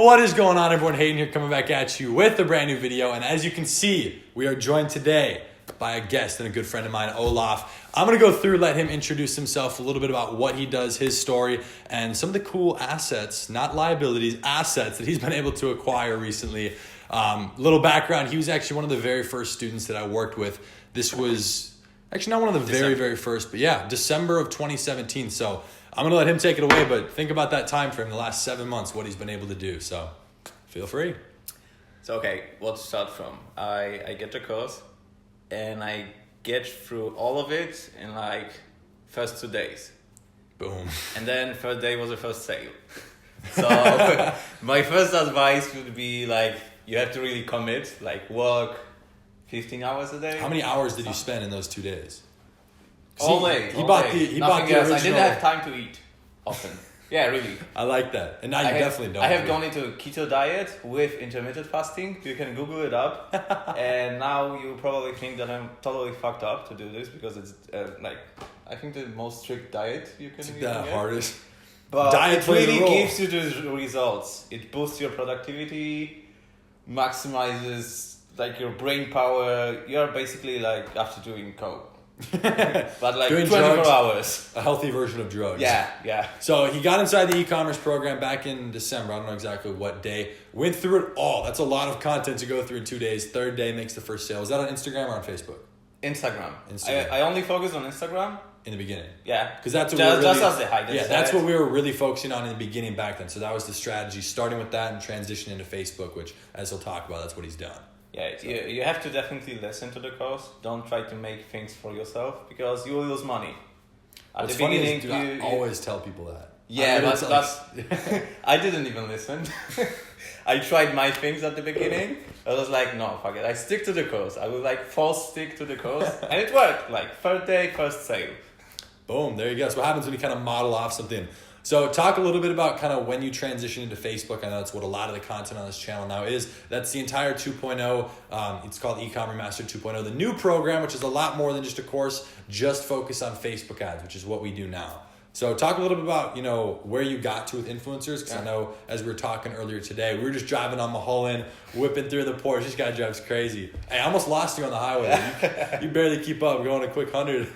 What is going on, everyone? Hayden here, coming back at you with a brand new video. And as you can see, we are joined today by a guest and a good friend of mine, Olaf. I'm going to go through, let him introduce himself, a little bit about what he does, his story, and some of the cool assets, not liabilities, assets that he's been able to acquire recently. Little background, he was actually one of the very first students that I worked with. This was actually not one of the very first, but yeah, December of 2017. So I'm going to let him take it away, but think about that time frame, the last 7 months, what he's been able to do. So feel free. So, okay, what to start from? I get the course and I get through all of it in like first 2 days. Boom. And then third day was the first sale. So my first advice would be like, you have to really commit, like work 15 hours a day. How many hours did you spend in those 2 days? All day. He bought the original. I didn't have time to eat often. Yeah, really. I like that. And now you definitely don't. I have gone into keto diet with intermittent fasting. You can Google it up. And now you probably think that I'm totally fucked up to do this because it's I think the most strict diet you can It's get. the hardest. But Diet it plays a really role. gives you the results. It boosts your productivity, maximizes like your brain power. You're basically like after doing coke. But like Doing 24 drugs, hours. A healthy version of drugs. Yeah. So he got inside the e-commerce program back in December. I don't know exactly what day. Went through it all. That's a lot of content to go through in 2 days. Third day makes the first sale. Was that on Instagram or on Facebook? Instagram. Instagram. I only focus on Instagram. In the beginning. Yeah. Because that's what just as the height. Yeah, that's what we were really focusing on in the beginning back then. So that was the strategy, starting with that and transitioning into Facebook, which, as he'll talk about, that's what he's done. Yeah, so. You have to definitely listen to the course. Don't try to make things for yourself because you will lose money. At What's the funny beginning, is, I always tell people that. Yeah, but I didn't even listen. I tried my things at the beginning. I was like, no, fuck it. I stick to the course. I would like false stick to the course. And it worked. Like, third day, first sale. Boom, there you go. So what happens when you kind of model off something? So talk a little bit about kind of when you transition into Facebook. I know that's what a lot of the content on this channel now is. That's the entire 2.0. It's called Ecom Remastered 2.0. The new program, which is a lot more than just a course, just focus on Facebook ads, which is what we do now. So talk a little bit about, where you got to with influencers, because I know as we were talking earlier today, we were just driving on Mulholland, whipping through the Porsche. This guy drives crazy. Hey, I almost lost you on the highway. You barely keep up, going a quick 100.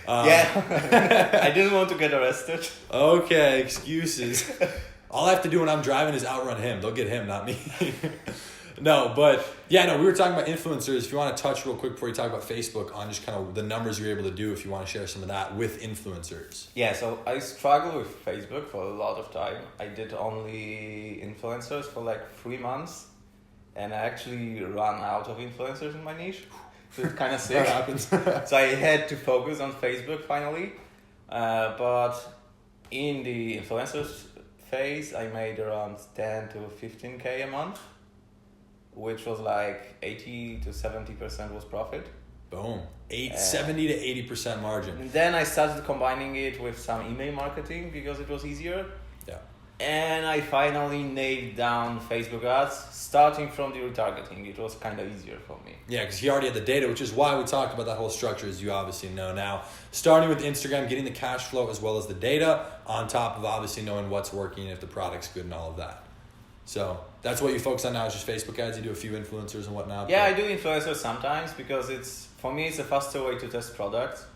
Yeah, I didn't want to get arrested. Okay, excuses. All I have to do when I'm driving is outrun him. They'll get him, not me. No, but we were talking about influencers. If you want to touch real quick before you talk about Facebook on just kind of the numbers you're able to do, if you want to share some of that with influencers. Yeah, so I struggled with Facebook for a lot of time. I did only influencers for like 3 months, and I actually ran out of influencers in my niche. So it's kind of sick. That happens. So I had to focus on Facebook finally. But in the influencers phase, I made around 10 to 15K a month, which was like 80 to 70% was profit. Boom. 70 to 80% margin. And then I started combining it with some email marketing because it was easier. Yeah. And I finally nailed down Facebook ads, starting from the retargeting. It was kind of easier for me. Yeah, because he already had the data, which is why we talked about that whole structure, as you obviously know now. Starting with Instagram, getting the cash flow as well as the data, on top of obviously knowing what's working, if the product's good and all of that. So that's what you focus on now, is just Facebook ads. You do a few influencers and whatnot. Yeah, I do influencers sometimes because for me it's a faster way to test products.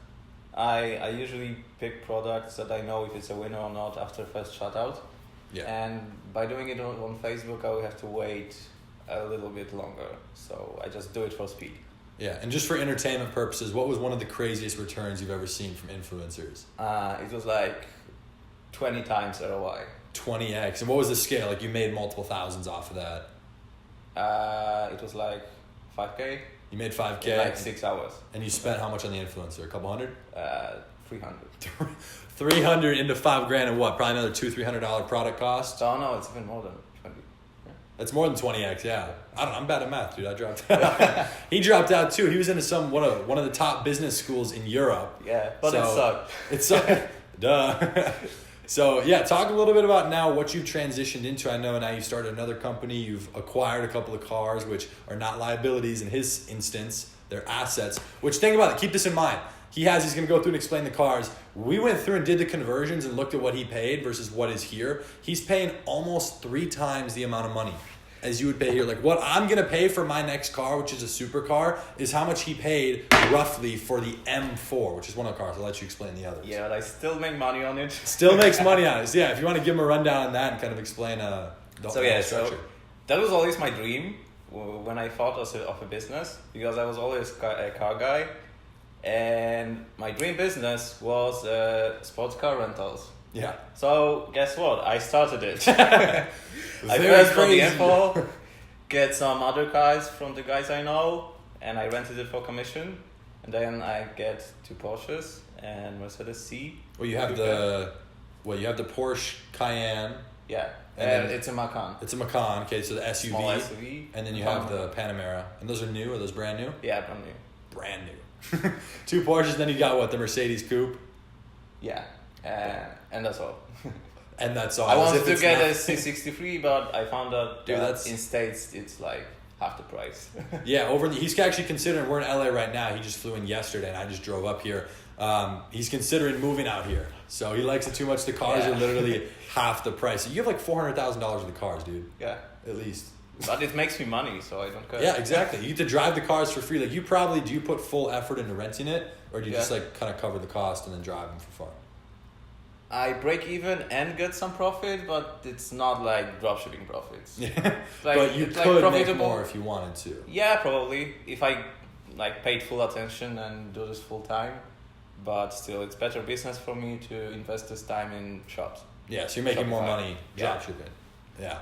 I usually pick products that I know if it's a winner or not after first shout out. Yeah. And by doing it on Facebook, I will have to wait a little bit longer. So I just do it for speed. Yeah, and just for entertainment purposes, what was one of the craziest returns you've ever seen from influencers? It was like 20 times ROI. 20x. And what was the scale? Like you made multiple thousands off of that? It was like 5K. You made 5K? In like 6 hours. And you spent how much on the influencer? A couple hundred? 300. 300 into $5,000 and what? Probably another $200-300 product cost? Oh no, it's even more than 20. Yeah. That's more than 20x, yeah. I don't know, I'm bad at math, dude. I dropped out. He dropped out too. He was into one of the top business schools in Europe. Yeah, but it sucked. It sucked. Duh. So yeah, talk a little bit about now what you've transitioned into. I know now you started another company. You've acquired a couple of cars, which are not liabilities in his instance. They're assets, which think about it. Keep this in mind. He's going to go through and explain the cars. We went through and did the conversions and looked at what he paid versus what is here. He's paying almost 3 times the amount of money as you would pay here. Like what I'm going to pay for my next car, which is a supercar, is how much he paid roughly for the M4, which is one of the cars. I'll let you explain the others. Yeah, but I still make money on it. Still makes money on it. So yeah, if you want to give him a rundown on that and kind of explain the structure. So that was always my dream when I thought of a business, because I was always a car guy. And my dream business was sports car rentals. Yeah. So guess what? I started it. I first got the info, get some other cars from the guys I know, and I rented it for commission. And then I get 2 Porsches and Mercedes C. Well, you have the Porsche Cayenne. Yeah. And it's a Macan. It's a Macan. Okay, so the SUV. Small SUV. And then you have the Panamera. And those are new? Are those brand new? Yeah, brand new. Brand new. 2 Porsches, then you got what, the Mercedes Coupe? Yeah, and that's all. And that's all. I wanted to get a C63, but I found out that's in States it's like half the price. Yeah, he's actually considering, we're in LA right now, he just flew in yesterday and I just drove up here. He's considering moving out here. So he likes it too much. The cars are literally half the price. You have like $400,000 worth of cars, dude. Yeah. At least. But it makes me money, so I don't care. Yeah, exactly. You get to drive the cars for free. Like do you put full effort into renting it, or do you just like kind of cover the cost and then drive them for fun? I break even and get some profit, but it's not like dropshipping profits. Yeah. Like, but you could make more if you wanted to. Yeah, probably. If I like paid full attention and do this full time. But still, it's better business for me to invest this time in shops. Yeah, so you're making more money dropshipping. Yeah.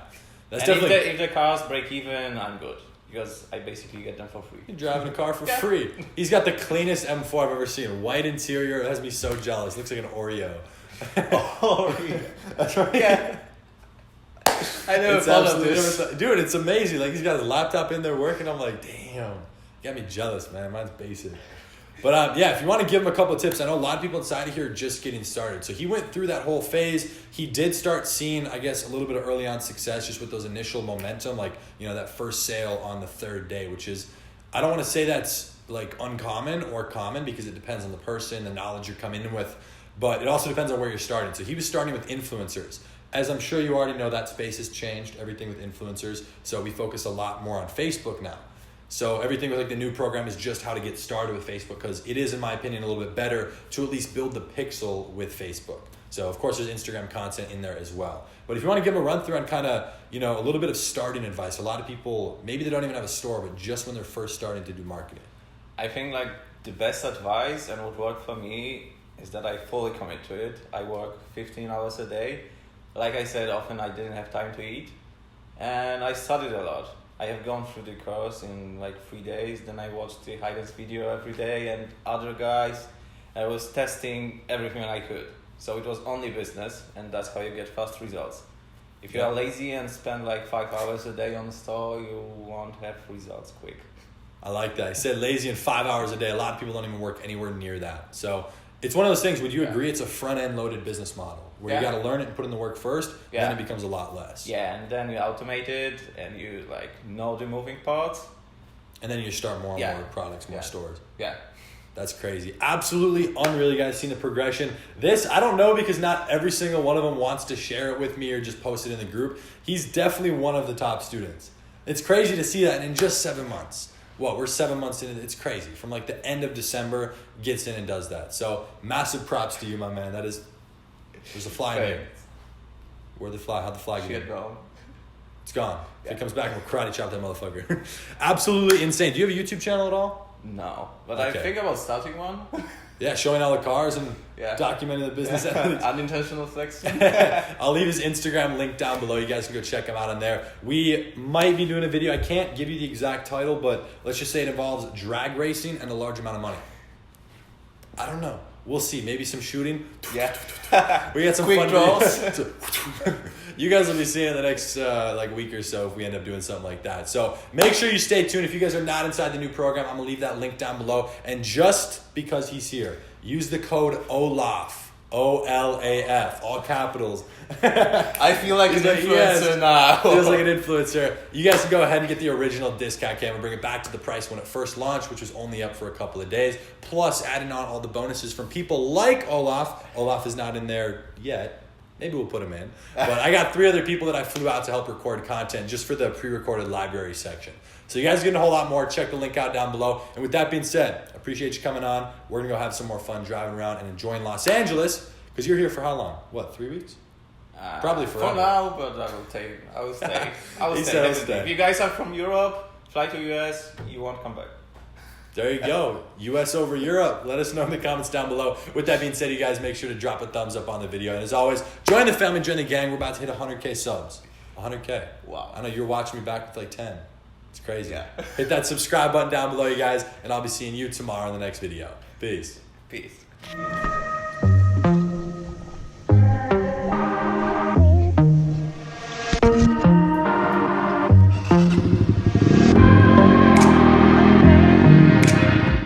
That's and definitely... if the cars break even, I'm good. Because I basically get them for free. You're driving a car for free. He's got the cleanest M4 I've ever seen. White interior. It has me so jealous. Looks like an Oreo. Oreo. That's right. Yeah. I never thought of this. Dude, it's amazing. Like, he's got his laptop in there working. I'm like, damn. You got me jealous, man. Mine's basic. But if you want to give him a couple of tips, I know a lot of people inside of here are just getting started. So he went through that whole phase. He did start seeing, I guess, a little bit of early on success just with those initial momentum, like, that first sale on the 3rd day, which is, I don't want to say that's like uncommon or common because it depends on the person, the knowledge you're coming in with, but it also depends on where you're starting. So he was starting with influencers. As I'm sure you already know, that space has changed, everything with influencers. So we focus a lot more on Facebook now. So everything with like the new program is just how to get started with Facebook, because it is, in my opinion, a little bit better to at least build the pixel with Facebook. So of course there's Instagram content in there as well. But if you want to give them a run through on kind of, a little bit of starting advice, a lot of people, maybe they don't even have a store, but just when they're first starting to do marketing. I think like the best advice and what worked for me is that I fully commit to it. I work 15 hours a day. Like I said, often I didn't have time to eat, and I studied a lot. I have gone through the course in like 3 days. Then I watched the Hayden's video every day and other guys. I was testing everything I could. So it was only business, and that's how you get fast results. If you are lazy and spend like 5 hours a day on the store, you won't have results quick. I like that. I said lazy and 5 hours a day. A lot of people don't even work anywhere near that. So it's one of those things. Would you agree it's a front-end loaded business model where you got to learn it and put in the work first, then it becomes a lot less. Yeah, and then you automate it and you like know the moving parts. And then you start more and more products, more stores. Yeah. That's crazy. Absolutely unreal. You guys seen the progression. This, I don't know, because not every single one of them wants to share it with me or just post it in the group. He's definitely one of the top students. It's crazy to see that in just 7 months. We're 7 months in. It's crazy. From like the end of December, gets in and does that. So massive props to you, my man. That is, there's a fly in there. Where'd the fly? How'd the fly get gone? It's gone. If it comes back, we'll karate chop that motherfucker. Absolutely insane. Do you have a YouTube channel at all? No, but I think about starting one. Yeah, showing all the cars and documenting the business. Unintentional flex. I'll leave his Instagram link down below. You guys can go check him out on there. We might be doing a video. I can't give you the exact title, but let's just say it involves drag racing and a large amount of money. I don't know. We'll see. Maybe some shooting. Yeah. We got some quick fun draws. You guys will be seeing in the next week or so if we end up doing something like that. So make sure you stay tuned. If you guys are not inside the new program, I'm going to leave that link down below. And just because he's here, use the code OLAF OLAF, all capitals. I feel like an influencer now. Feels like an influencer. You guys can go ahead and get the original discount code and bring it back to the price when it first launched, which was only up for a couple of days. Plus, adding on all the bonuses from people like Olaf. Olaf is not in there yet. Maybe we'll put him in. But I got 3 other people that I flew out to help record content just for the pre-recorded library section. So you guys are getting a whole lot more. Check the link out down below. And with that being said, I appreciate you coming on. We're going to go have some more fun driving around and enjoying Los Angeles. Because you're here for how long? What, 3 weeks? Probably forever. For now, but I will stay. If you guys are from Europe, fly to US, you won't come back. There you go. US over Europe. Let us know in the comments down below. With that being said, you guys make sure to drop a thumbs up on the video. And as always, join the family, join the gang. We're about to hit 100K subs. 100K. Wow. I know you're watching me back with like 10. It's crazy. Yeah. Hit that subscribe button down below, you guys. And I'll be seeing you tomorrow in the next video. Peace. Peace.